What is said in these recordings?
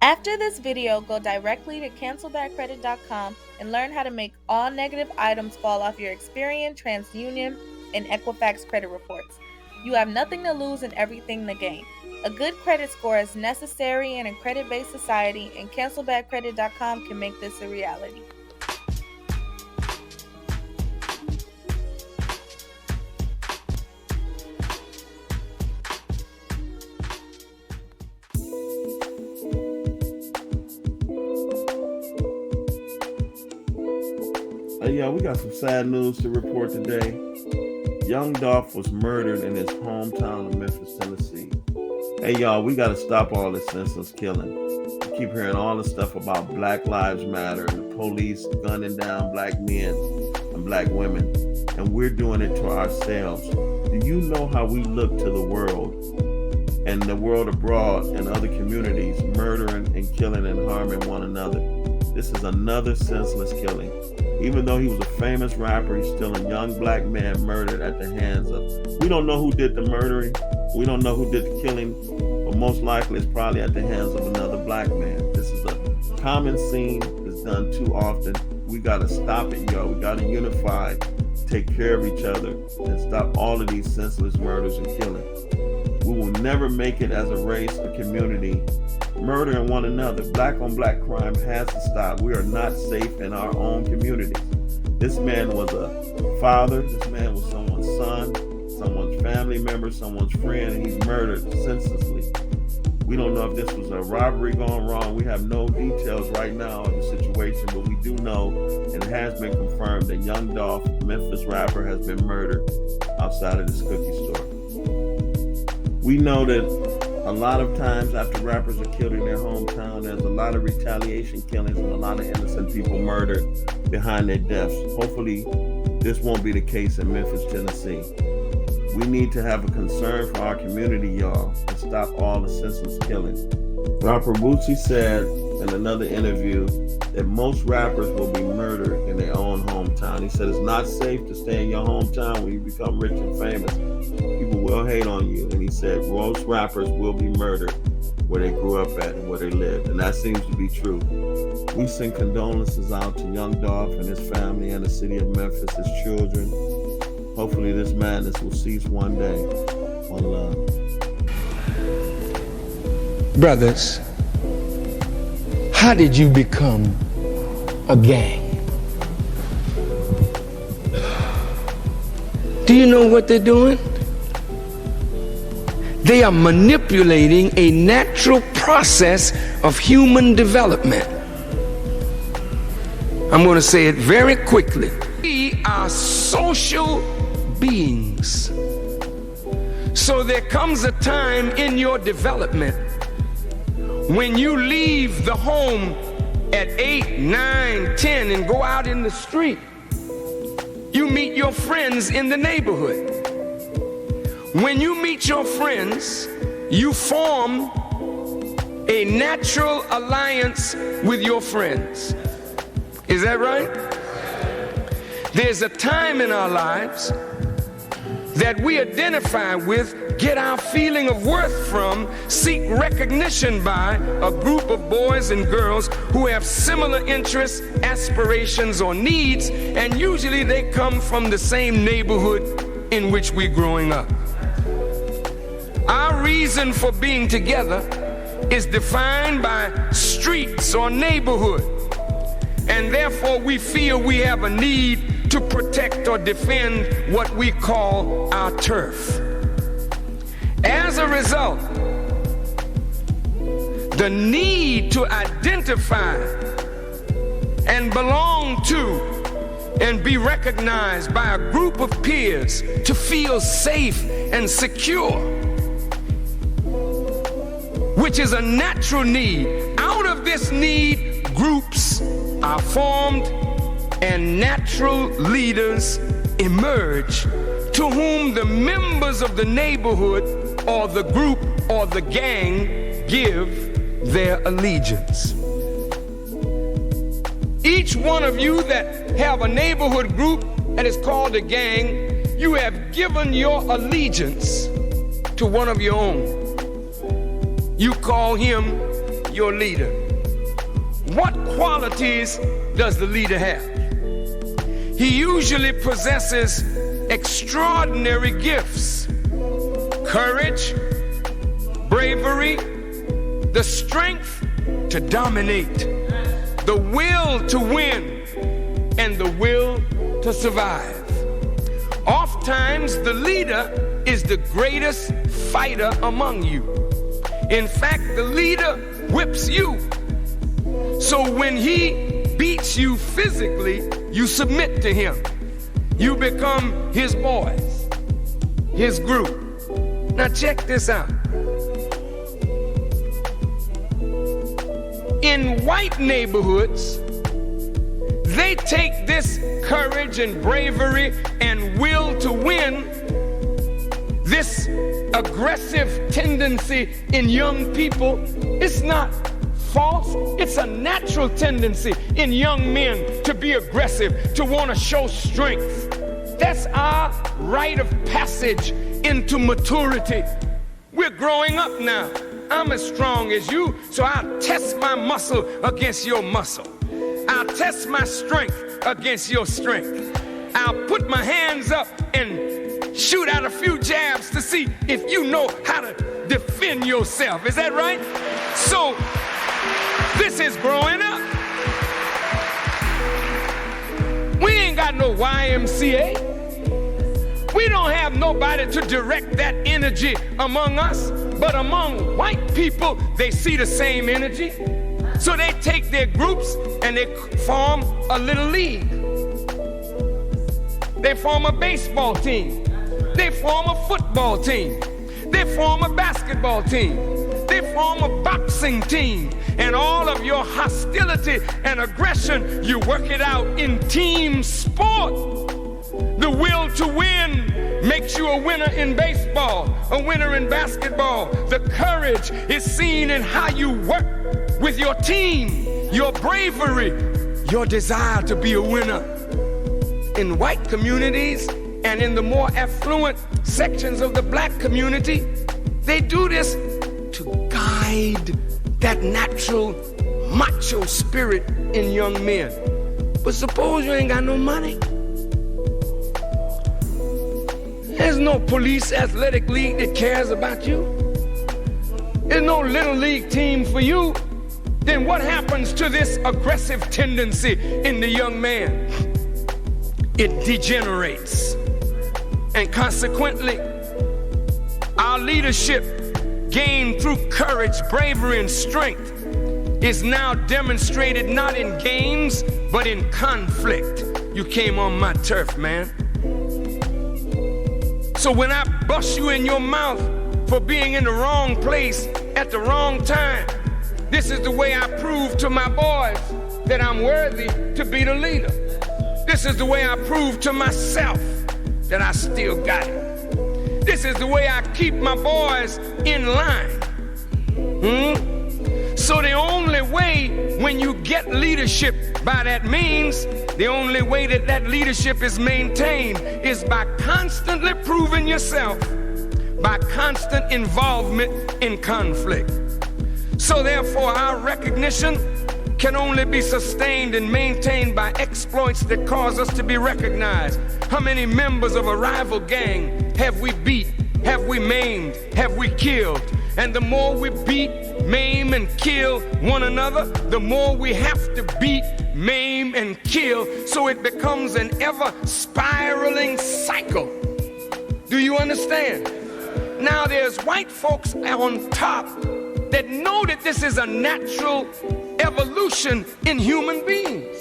After this video, go directly to cancelthatcredit.com and learn how to make all negative items fall off your Experian, TransUnion, and Equifax credit reports. You have nothing to lose and everything to gain. A good credit score is necessary in a credit-based society, and cancelthatcredit.com can make this a reality. Yeah, we got some sad news to report today. Young Dolph was murdered in his hometown of Memphis, Tennessee. Hey, y'all, we got to stop all this senseless killing. We keep hearing all this stuff about Black Lives Matter and the police gunning down black men and black women, and we're doing it to ourselves. Do you know how we look to the world and the world abroad and other communities murdering and killing and harming one another? This is another senseless killing. Even though he was a famous rapper, he's still a young black man murdered at the hands of, we don't know who did the murdering, we don't know who did the killing, but most likely it's probably at the hands of another black man. This is a common scene that's done too often. We gotta stop it, y'all. We gotta unify, take care of each other, and stop all of these senseless murders and killing. We will never make it as a race, a community, murdering one another. Black on black crime has to stop. We are not safe in our own communities. This man was a father. This man was someone's son, someone's family member, someone's friend, and he's murdered senselessly. We don't know if this was a robbery gone wrong. We have no details right now of the situation, but we do know, and it has been confirmed, that Young Dolph, Memphis rapper, has been murdered outside of this cookie store. We know that a lot of times after rappers are killed in their hometown, there's a lot of retaliation killings and a lot of innocent people murdered behind their deaths. Hopefully, this won't be the case in Memphis, Tennessee. We need to have a concern for our community, y'all, and stop all the senseless killing. Rapper Bootsy said in another interview that most rappers will be murdered in their own hometown. He said it's not safe to stay in your hometown when you become rich and famous. People will hate on you. And he said most rappers will be murdered where they grew up at and where they lived. And that seems to be true. We send condolences out to Young Dolph and his family and the city of Memphis, his children. Hopefully this madness will cease one day. One love. Brothers, how did you become a gang? Do you know what they're doing? They are manipulating a natural process of human development. I'm going to say it very quickly. We are social beings. So there comes a time in your development when you leave the home at 8, 9, 10 and go out in the street. You meet your friends in the neighborhood. When you meet your friends, you form a natural alliance with your friends. Is that right? There's a time in our lives that we identify with, get our feeling of worth from, seek recognition by a group of boys and girls who have similar interests, aspirations, or needs, and usually they come from the same neighborhood in which we're growing up. Our reason for being together is defined by streets or neighborhood, and therefore we feel we have a need to protect or defend what we call our turf. As a result, the need to identify and belong to and be recognized by a group of peers, to feel safe and secure, which is a natural need. Out of this need, groups are formed and natural leaders emerge, to whom the members of the neighborhood or the group or the gang give their allegiance. Each one of you that have a neighborhood group that is called a gang, you have given your allegiance to one of your own. You call him your leader. What qualities does the leader have? He usually possesses extraordinary gifts: courage, bravery, the strength to dominate, the will to win, and the will to survive. Oftentimes, the leader is the greatest fighter among you. In fact, the leader whips you. So when he beats you physically, you submit to him. You become his boys, his group. Now check this out. In white neighborhoods, they take this courage and bravery and will to win, this aggressive tendency in young people. It's not false, it's a natural tendency in young men to be aggressive, to want to show strength. That's our rite of passage into maturity. We're growing up now. I'm as strong as you, so I'll test my muscle against your muscle. I'll test my strength against your strength. I'll put my hands up and shoot out a few jabs to see if you know how to defend yourself. Is that right? So this is growing up. We ain't got no YMCA. We don't have nobody to direct that energy among us. But among white people, they see the same energy. So they take their groups and they form a little league. They form a baseball team. They form a football team. They form a basketball team. They form a boxing team. And all of your hostility and aggression, you work it out in team sport. The will to win makes you a winner in baseball, a winner in basketball. The courage is seen in how you work with your team, your bravery, your desire to be a winner. In white communities and in the more affluent sections of the black community, they do this to guide that natural macho spirit in young men. But suppose you ain't got no money. There's no police athletic league that cares about you. There's no little league team for you. Then what happens to this aggressive tendency in the young man? It degenerates. And consequently, our leadership gained through courage, bravery, and strength is now demonstrated not in games, but in conflict. You came on my turf, man. So when I bust you in your mouth for being in the wrong place at the wrong time, this is the way I prove to my boys that I'm worthy to be the leader. This is the way I prove to myself that I still got it. This is the way I keep my boys in line. So the only way when you get leadership by that means, the only way that that leadership is maintained is by constantly proving yourself, by constant involvement in conflict. So therefore, our recognition can only be sustained and maintained by exploits that cause us to be recognized. How many members of a rival gang have we beat, have we maimed, have we killed? And the more we beat, maim, and kill one another, the more we have to beat, maim, and kill, so it becomes an ever spiraling cycle. Do you understand? Now there's white folks on top that know that this is a natural evolution in human beings.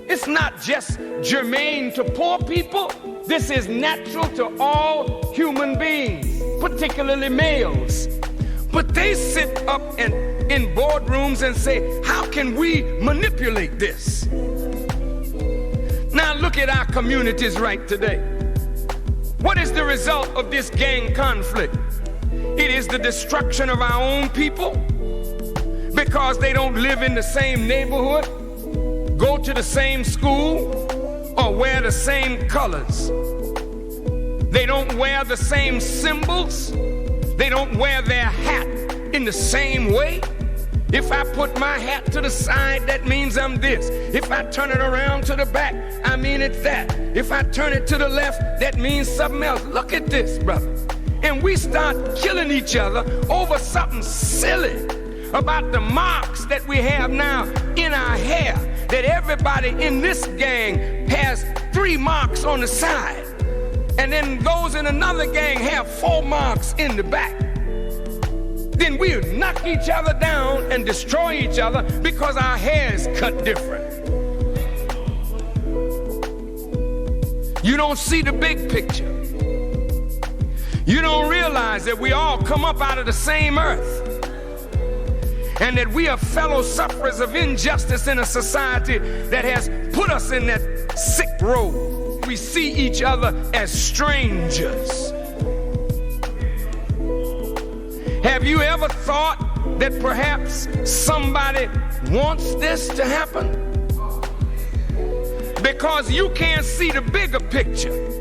It's not just germane to poor people. This is natural to all human beings, particularly males. But they sit up and in boardrooms and say, how can we manipulate this? Now look at our communities right today. What is the result of this gang conflict? It is the destruction of our own people because they don't live in the same neighborhood, go to the same school, or wear the same colors. They don't wear the same symbols. They don't wear their hat in the same way. If I put my hat to the side, that means I'm this. If I turn it around to the back, I mean it's that. If I turn it to the left, that means something else. Look at this, brother. And we start killing each other over something silly about the marks that we have now in our hair, that everybody in this gang has 3 marks on the side, and then those in another gang have 4 marks in the back. Then we knock each other down and destroy each other because our hair is cut different. You don't see the big picture. You don't realize that we all come up out of the same earth, and that we are fellow sufferers of injustice in a society that has put us in that sick road. We see each other as strangers. Have you ever thought that perhaps somebody wants this to happen? Because you can't see the bigger picture.